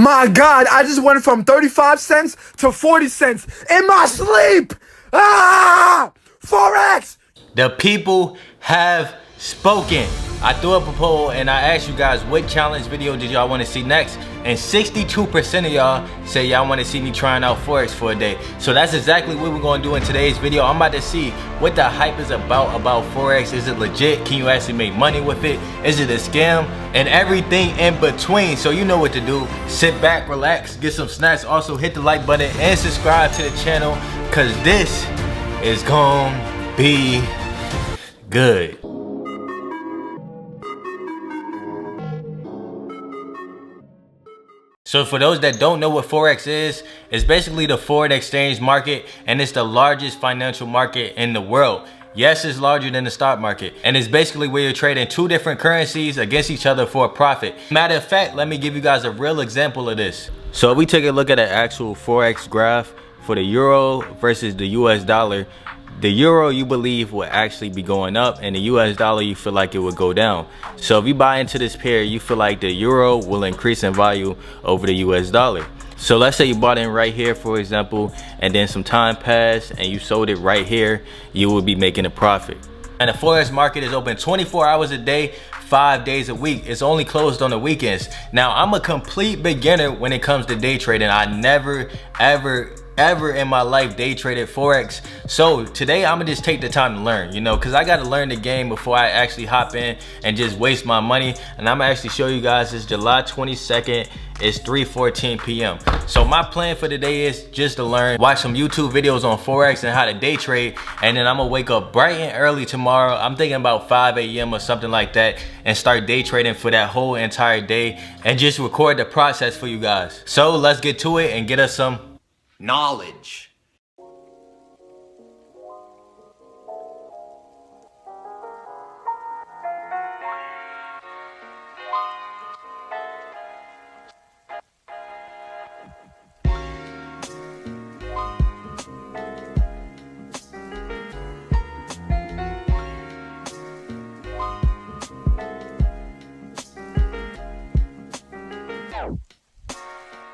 My God, I just went from 35 cents to 40 cents in my sleep. Ah! Forex! The people have spoken. I threw up a poll and I asked you guys what challenge video did y'all want to see next, and 62% of y'all say y'all want to see me trying out Forex for a day. So that's exactly what we're going to do in today's video. I'm about to see what the hype is about Forex. Is it legit? Can you actually make money with it? Is it a scam? And everything in between. So you know what to do. Sit back, relax, get some snacks. Also hit the like button and subscribe to the channel, because this is gonna be good. So for those that don't know what Forex is, it's basically the foreign exchange market, and it's the largest financial market in the world. Yes, it's larger than the stock market, and it's basically where you're trading two different currencies against each other for a profit. Matter of fact, let me give you guys a real example of this. So if we take a look at an actual Forex graph for the euro versus the US dollar, the euro you believe will actually be going up, and the US dollar you feel like it would go down. So if you buy into this pair, you feel like the euro will increase in value over the US dollar. So let's say you bought in right here, for example, and then some time passed and you sold it right here, you will be making a profit. And the Forex market is open 24 hours a day, 5 days a week. It's only closed on the weekends. Now, I'm a complete beginner when it comes to day trading. I never, ever in my life day traded Forex. So today I'm gonna just take the time to learn, you know, because I gotta learn the game before I actually hop in and just waste my money. And I'm gonna actually show you guys this July 22nd. It's 3:14 p.m. So my plan for today is just to learn, watch some YouTube videos on Forex and how to day trade, and then I'm gonna wake up bright and early tomorrow. I'm thinking about 5 a.m. or something like that, and start day trading for that whole entire day and just record the process for you guys. So let's get to it and get us some knowledge.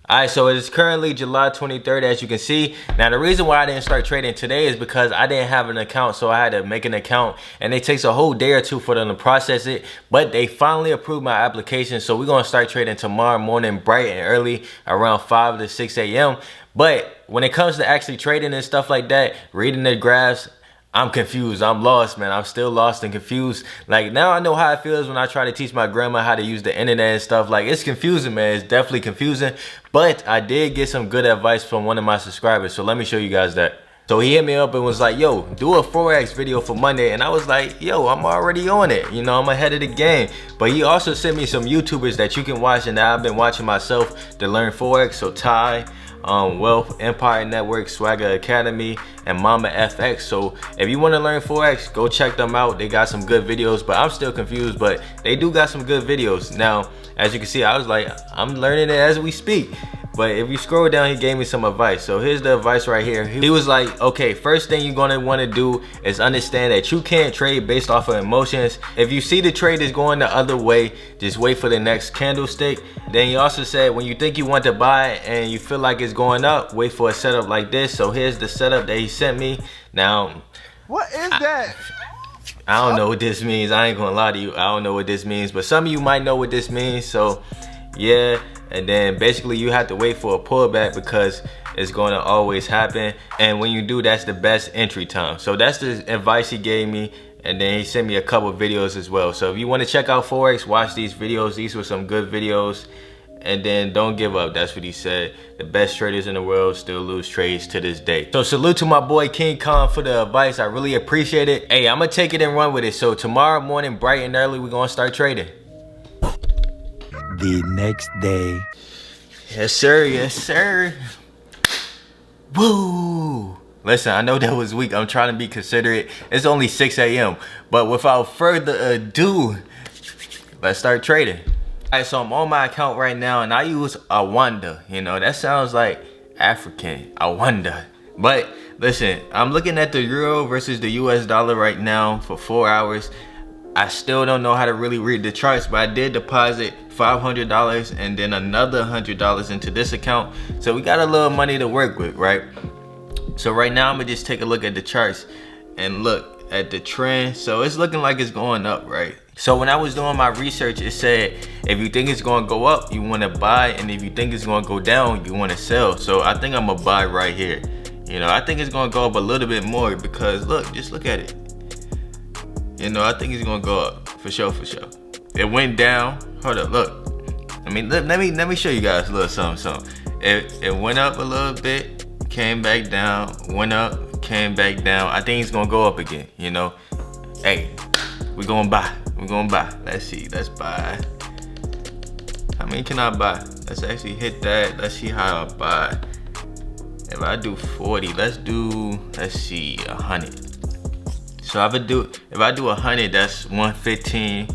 Alright, so it is currently July 23rd, as you can see. Now, the reason why I didn't start trading today is because I didn't have an account, so I had to make an account, and it takes a whole day or two for them to process it. But they finally approved my application, so we're gonna start trading tomorrow morning bright and early around 5 to 6 a.m. But when it comes to actually trading and stuff like that, reading the graphs, I'm confused. I'm lost, man. I'm still lost and confused. Like, now I know how it feels when I try to teach my grandma how to use the internet and stuff. Like, it's confusing, man. It's definitely confusing. But I did get some good advice from one of my subscribers. So let me show you guys that. So he hit me up and was like, yo, do a Forex video for Monday. And I was like, yo, I'm already on it. You know, I'm ahead of the game. But he also sent me some YouTubers that you can watch and that I've been watching myself to learn Forex. So Ty, Wealth, Empire Network, Swagger Academy, and Mama FX. So if you want to learn Forex, go check them out. They got some good videos, but I'm still confused, but they do got some good videos. Now, as you can see, I was like, I'm learning it as we speak. But if you scroll down, he gave me some advice. So here's the advice right here. He was like, okay, first thing you're gonna wanna do is understand that you can't trade based off of emotions. If you see the trade is going the other way, just wait for the next candlestick. Then he also said, when you think you want to buy and you feel like it's going up, wait for a setup like this. So here's the setup that he sent me. Now, What is that? I don't know what this means. I ain't gonna lie to you. I don't know what this means, but some of you might know what this means. So yeah. And then basically you have to wait for a pullback because it's going to always happen. And when you do, that's the best entry time. So that's the advice he gave me. And then he sent me a couple videos as well. So if you want to check out Forex, watch these videos. These were some good videos. And then don't give up. That's what he said. The best traders in the world still lose trades to this day. So salute to my boy King Kong for the advice. I really appreciate it. Hey, I'm going to take it and run with it. So tomorrow morning, bright and early, we're going to start trading. The next day. Yes, sir. Yes, sir. Woo! Listen, I know that was weak. I'm trying to be considerate. It's only 6 a.m. But without further ado, let's start trading. All right, so I'm on my account right now, and I use Awanda. You know, that sounds like African. Awanda. But listen, I'm looking at the euro versus the US dollar right now for 4 hours. I still don't know how to really read the charts, but I did deposit $500 and then another $100 into this account. So we got a little money to work with, right? So right now I'm gonna just take a look at the charts and look at the trend. So it's looking like it's going up, right? So when I was doing my research, it said if you think it's gonna go up, you wanna buy, and if you think it's gonna go down, you wanna sell. So I think I'm gonna buy right here. You know, I think it's gonna go up a little bit more because look, just look at it. You know, I think it's gonna go up for sure, for sure. It went down. Hold up, look. I mean, let me show you guys a little something. It went up a little bit, came back down, went up, came back down. I think it's gonna go up again. You know, hey, we're gonna buy. We're gonna buy. Let's see. Let's buy. How many can I buy? Let's actually hit that. Let's see how I buy. If I do 40, let's see, 100. So if I do 100, that's 115.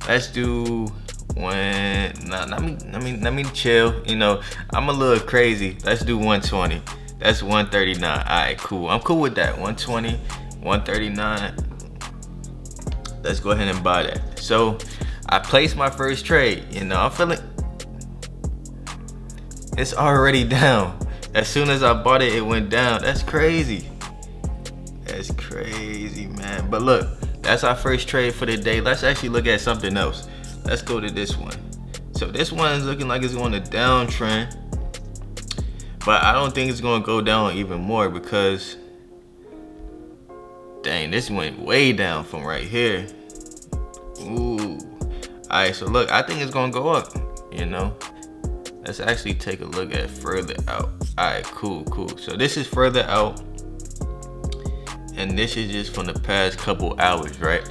Let's do one. Nah, let me chill. You know, I'm a little crazy. Let's do 120. That's 139. All right, cool. I'm cool with that. 120, 139. Let's go ahead and buy that. So I placed my first trade. You know, I'm feeling it's already down. As soon as I bought it, it went down. That's crazy. That's crazy, man. But look, that's our first trade for the day. Let's actually look at something else. Let's go to this one. So this one is looking like it's on a downtrend, but I don't think it's gonna go down even more because dang, this went way down from right here. Ooh. Alright, so look, I think it's gonna go up, you know. Let's actually take a look at further out. Alright, cool. So this is further out, and this is just from the past couple hours, right?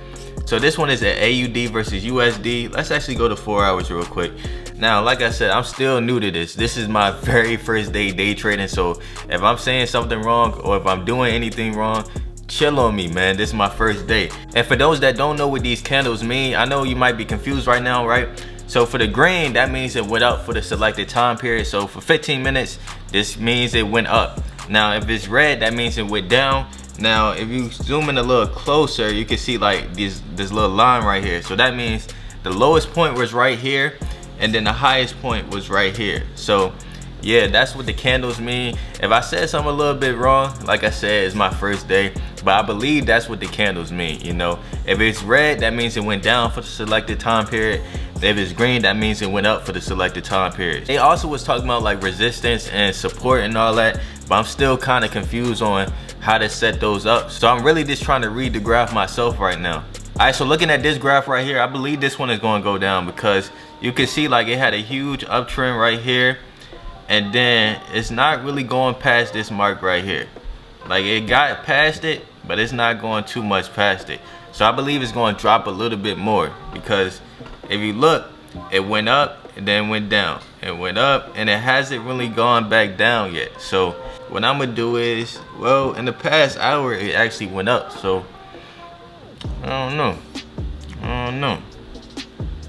So this one is at AUD versus USD. Let's actually go to 4 hours real quick. Now, like I said, I'm still new to this. This is my very first day trading. So if I'm saying something wrong or if I'm doing anything wrong, chill on me, man. This is my first day. And for those that don't know what these candles mean, I know you might be confused right now, right? So for the green, that means it went up for the selected time period. So for 15 minutes, this means it went up. Now, if it's red, that means it went down. Now, if you zoom in a little closer, you can see like this little line right here. So that means the lowest point was right here, and then the highest point was right here. So yeah, that's what the candles mean. If I said something a little bit wrong, like I said, it's my first day, but I believe that's what the candles mean. You know, if it's red, that means it went down for the selected time period. If it's green, that means it went up for the selected time period. They also was talking about like resistance and support and all that, but I'm still kind of confused on how to set those up. So I'm really just trying to read the graph myself right now. All right, so looking at this graph right here, I believe this one is going to go down because you can see like it had a huge uptrend right here, and then it's not really going past this mark right here. Like it got past it, but it's not going too much past it. So I believe it's going to drop a little bit more because if you look, it went up and then went down. It went up and it hasn't really gone back down yet. So what I'm gonna do is, well, in the past hour, it actually went up. So I don't know.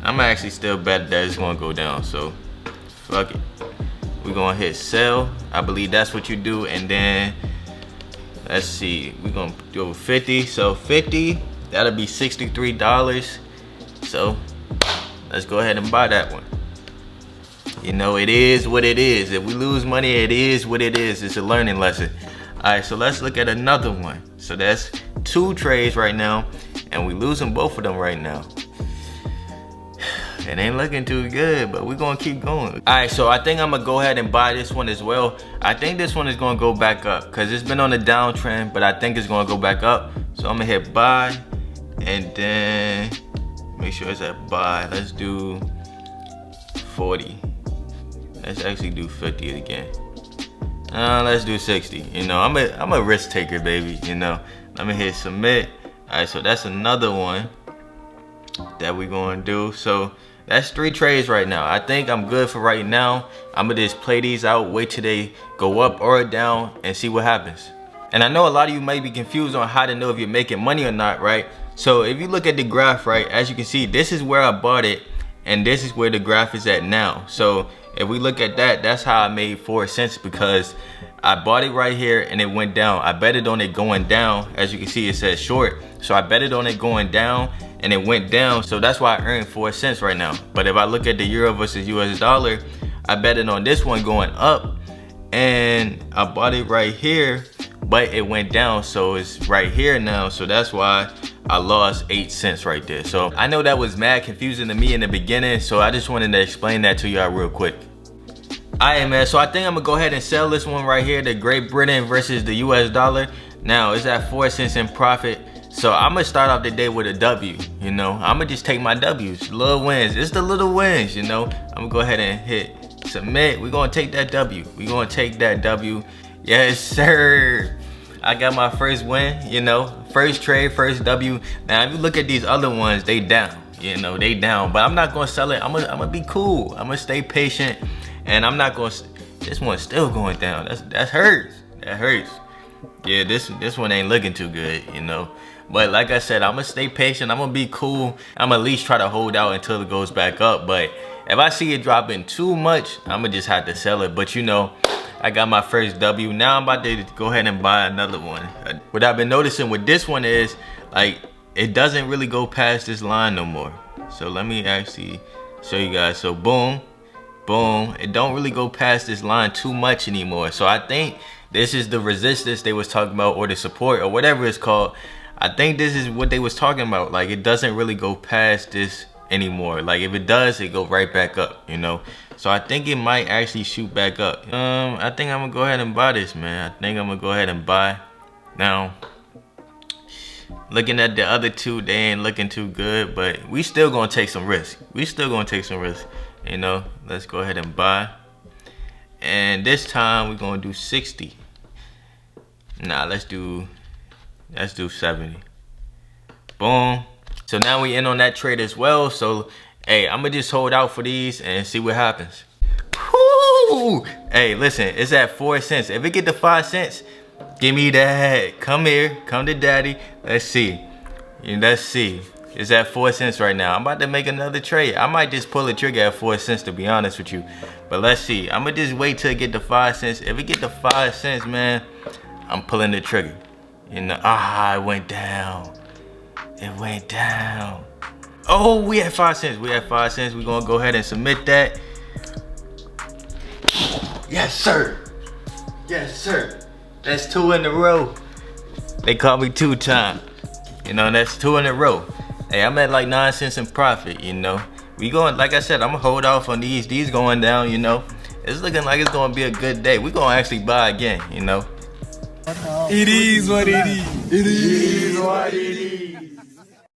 I'm actually still bet that it's gonna go down. So fuck it. We're gonna hit sell. I believe that's what you do. And then let's see, we're gonna do 50. So 50, that'll be $63. So let's go ahead and buy that one. You know, it is what it is. If we lose money, it is what it is. It's a learning lesson. All right, so let's look at another one. So that's 2 trades right now, and we losing both of them right now. It ain't looking too good, but we're gonna keep going. All right, so I think I'm gonna go ahead and buy this one as well. I think this one is gonna go back up because it's been on a downtrend, but I think it's gonna go back up. So I'm gonna hit buy, and then make sure it's at buy. Let's do 40. Let's actually do 50 again. Let's do 60. You know, I'm a risk taker, baby. You know, let me hit submit. All right, so that's another one that we're gonna do. So that's 3 trades right now. I think I'm good for right now. I'm gonna just play these out, wait till they go up or down, and see what happens. And I know a lot of you might be confused on how to know if you're making money or not, right? So if you look at the graph, right, as you can see, this is where I bought it, and this is where the graph is at now. So if we look at that, that's how I made 4 cents, because I bought it right here and it went down. I betted on it going down. As you can see, it says short. So I betted on it going down, and it went down, so that's why I earned 4 cents right now. But if I look at the euro versus US dollar, I betted on this one going up, and I bought it right here, but it went down, so it's right here now. So that's why I lost 8 cents right there. So I know that was mad confusing to me in the beginning, so I just wanted to explain that to y'all real quick. Alright, man, so I think I'm gonna go ahead and sell this one right here, the Great Britain versus the US dollar. Now it's at 4 cents in profit, so I'm gonna start off the day with a W. You know, I'm gonna just take my W's, little wins. It's the little wins, you know. I'm gonna go ahead and hit submit. We're gonna take that W. We're gonna take that W. Yes, sir. I got my first win, you know, first trade, first W. Now, if you look at these other ones, they down, you know, they down. But I'm not gonna sell it. I'm gonna be cool. I'm gonna stay patient, and I'm not gonna. This one's still going down. That hurts. That hurts. Yeah, this one ain't looking too good, you know. But like I said, I'm gonna stay patient. I'm gonna be cool. I'm gonna at least try to hold out until it goes back up. But if I see it dropping too much, I'm gonna just have to sell it. But you know, I got my first W. Now I'm about to go ahead and buy another one. What I've been noticing with this one is, like, it doesn't really go past this line no more. So let me actually show you guys. So boom, boom. It don't really go past this line too much anymore. So I think this is the resistance they was talking about, or the support, or whatever it's called. I think this is what they was talking about. Like, it doesn't really go past this anymore. Like, if it does, it go right back up, you know. So I think it might actually shoot back up. I think I'm gonna go ahead and buy this, man. I think I'm gonna go ahead and buy. Now, looking at the other two, they ain't looking too good, but we still gonna take some risk. We still gonna take some risk, you know. Let's go ahead and buy. And this time we're gonna do 60. Nah, let's do 70. Boom. So now we in on that trade as well. So hey, I'm gonna just hold out for these and see what happens. Woo! Hey, listen, it's at 4 cents. If it get to 5 cents, give me that. Come here, come to daddy. Let's see. Let's see. It's at 4 cents right now. I'm about to make another trade. I might just pull the trigger at 4 cents, to be honest with you. But let's see. I'm gonna just wait till it get to 5 cents. If it get to 5 cents, man, I'm pulling the trigger. You know, it went down. It went down. Oh, we at 5 cents. We at 5 cents. We're gonna go ahead and submit that. Yes, sir. Yes, sir. That's 2 in a row. They call me 2 times. You know, that's 2 in a row. Hey, I'm at like 9 cents in profit, you know. We going, like I said, I'm gonna hold off on these. These going down, you know. It's looking like it's gonna be a good day. We're gonna actually buy again, you know. It is what it is. It is what it is.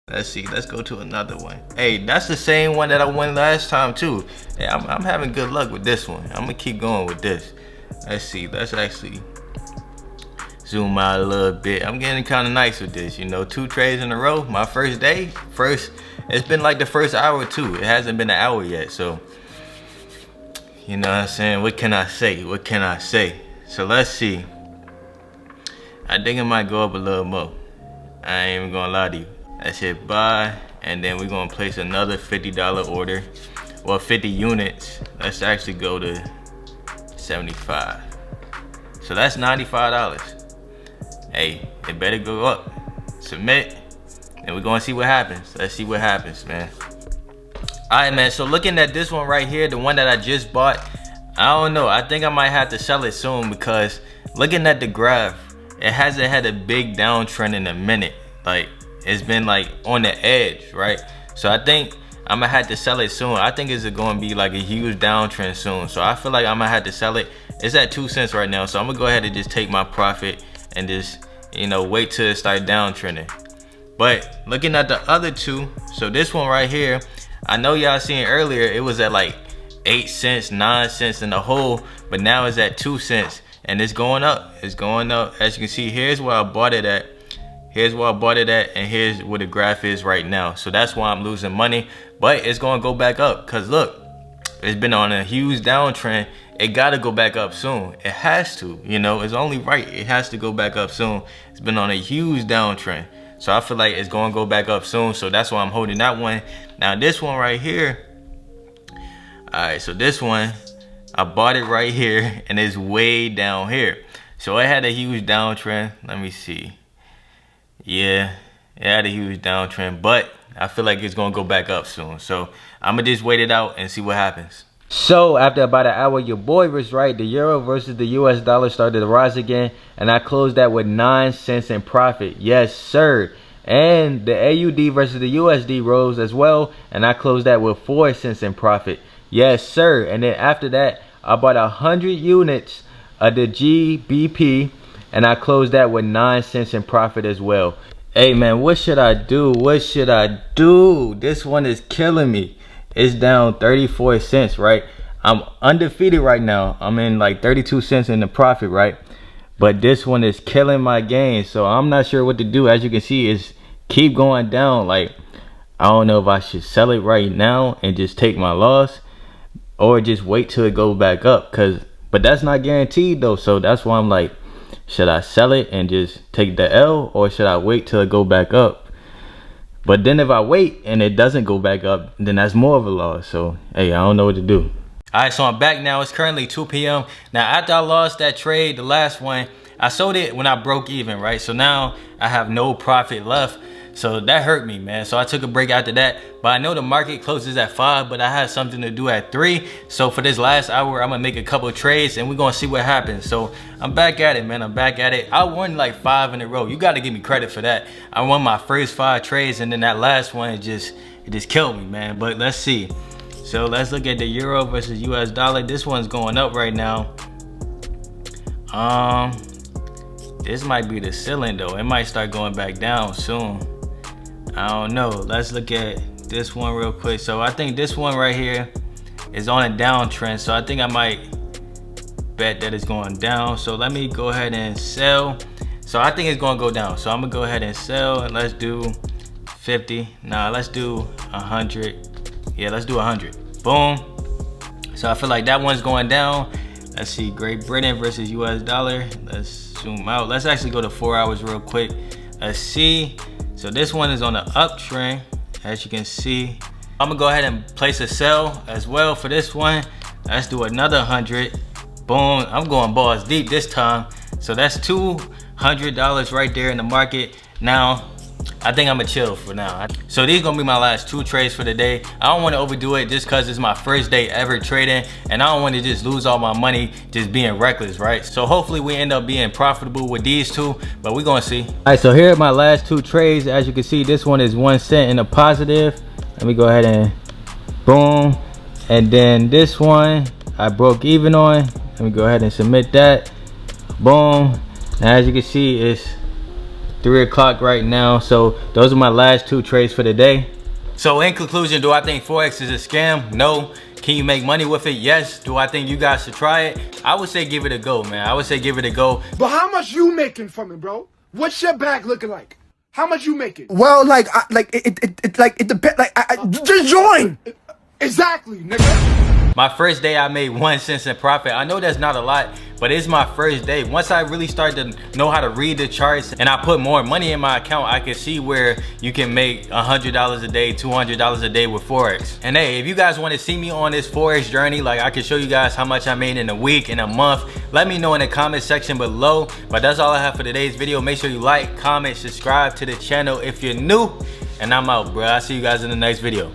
Let's see. Let's go to another one. Hey, that's the same one that I won last time too. Hey, I'm having good luck with this one. I'm gonna keep going with this. Let's see. Let's actually zoom out a little bit. I'm getting kind of nice with this. You know, 2 trades in a row. My first day. It's been like the first hour too. It hasn't been an hour yet. So, you know what I'm saying? What can I say? What can I say? So let's see. I think it might go up a little more. I ain't even gonna lie to you. Let's hit buy, and then we're gonna place another $50 order. Well, 50 units. Let's actually go to 75. So that's $95. Hey, it better go up. Submit, and we're gonna see what happens. Let's see what happens, man. Alright, man, so looking at this one right here, the one that I just bought, I don't know. I think I might have to sell it soon, because looking at the graph, it hasn't had a big downtrend in a minute. Like, it's been like on the edge, right? So I think I'm gonna have to sell it soon. I think it's gonna be like a huge downtrend soon. So I feel like I'm gonna have to sell it. It's at 2 cents right now. So I'm gonna go ahead and just take my profit and just, you know, wait till it start downtrending. But looking at the other two, so this one right here, I know y'all seen earlier, it was at like 8 cents, 9 cents in the hole, but now it's at 2 cents. And it's going up. It's going up. As you can see, here's where I bought it at. Here's where I bought it at, and here's where the graph is right now. So that's why I'm losing money. But it's gonna go back up, because look, it's been on a huge downtrend. It gotta go back up soon. It has to, you know, it's only right. It has to go back up soon. It's been on a huge downtrend. So I feel like it's gonna go back up soon. So that's why I'm holding that one. Now this one right here. Alright, so this one, I bought it right here, and it's way down here. So it had a huge downtrend. Let me see. Yeah, it had a huge downtrend, but I feel like it's gonna go back up soon. So I'm gonna just wait it out and see what happens. So after about an hour, your boy was right. The euro versus the US dollar started to rise again, and I closed that with 9 cents in profit. Yes, sir. And the AUD versus the USD rose as well, and I closed that with 4 cents in profit. Yes, sir. And then after that, I bought 100 units of the GBP, and I closed that with 9 cents in profit as well. Hey man, what should I do? What should I do? This one is killing me. It's down 34 cents, right? I'm undefeated right now. I'm in like 32 cents in the profit, right? But this one is killing my game, so I'm not sure what to do. As you can see, it's keep going down. Like, I don't know if I should sell it right now and just take my loss, or just wait till it goes back up. But that's not guaranteed though, so that's why I'm like, should I sell it and just take the L, or should I wait till it go back up? But then if I wait and it doesn't go back up, then that's more of a loss. So, hey, I don't know what to do. All right, so I'm back now. It's currently 2 p.m. Now, after I lost that trade, the last one, I sold it when I broke even, right? So now I have no profit left. So that hurt me, man. So I took a break after that. But I know the market closes at 5, but I had something to do at 3. So for this last hour, I'm gonna make a couple of trades and we're gonna see what happens. So I'm back at it, man. I'm back at it. I won like 5 in a row. You gotta give me credit for that. I won my first 5 trades, and then that last one, it just killed me, man. But let's see. So let's look at the euro versus US dollar. This one's going up right now. This might be the ceiling though. It might start going back down soon. I don't know. Let's look at this one real quick. So I think this one right here is on a downtrend. So I think I might bet that it's going down. So let me go ahead and sell. So I think it's going to go down. So I'm going to go ahead and sell, and let's do 50. Nah, let's do 100. Yeah, let's do 100. Boom. So I feel like that one's going down. Let's see, Great Britain versus US dollar. Let's zoom out. Let's actually go to 4 hours real quick. Let's see. So this one is on the uptrend, as you can see. I'm gonna go ahead and place a sell as well for this one. Let's do another 100. Boom, I'm going balls deep this time. So that's $200 right there in the market. Now, I think I'm gonna chill for now. So these gonna be my last 2 trades for the day. I don't wanna overdo it just cause it's my first day ever trading, and I don't wanna just lose all my money just being reckless, right? So hopefully we end up being profitable with these 2, but we're gonna see. All right, so here are my last 2 trades. As you can see, this one is 1 cent in the positive. Let me go ahead and boom. And then this one, I broke even on. Let me go ahead and submit that. Boom. Now as you can see, it's 3 o'clock right now. So those are my last 2 trades for the day. So in conclusion, do I think Forex is a scam? No. Can you make money with it? Yes. Do I think you guys should try it? I would say give it a go, man. I would say give it a go. But how much you making from it, bro? What's your bag looking like? How much you making? Well, it depends. Just join. Exactly, nigga. My first day I made 1 cent in profit. I know that's not a lot, but it's my first day. Once I really start to know how to read the charts and I put more money in my account, I can see where you can make $100 a day, $200 a day with Forex. And hey, if you guys want to see me on this Forex journey, like I can show you guys how much I made in a week, in a month, let me know in the comment section below. But that's all I have for today's video. Make sure you like, comment, subscribe to the channel if you're new. And I'm out, bro. I'll see you guys in the next video.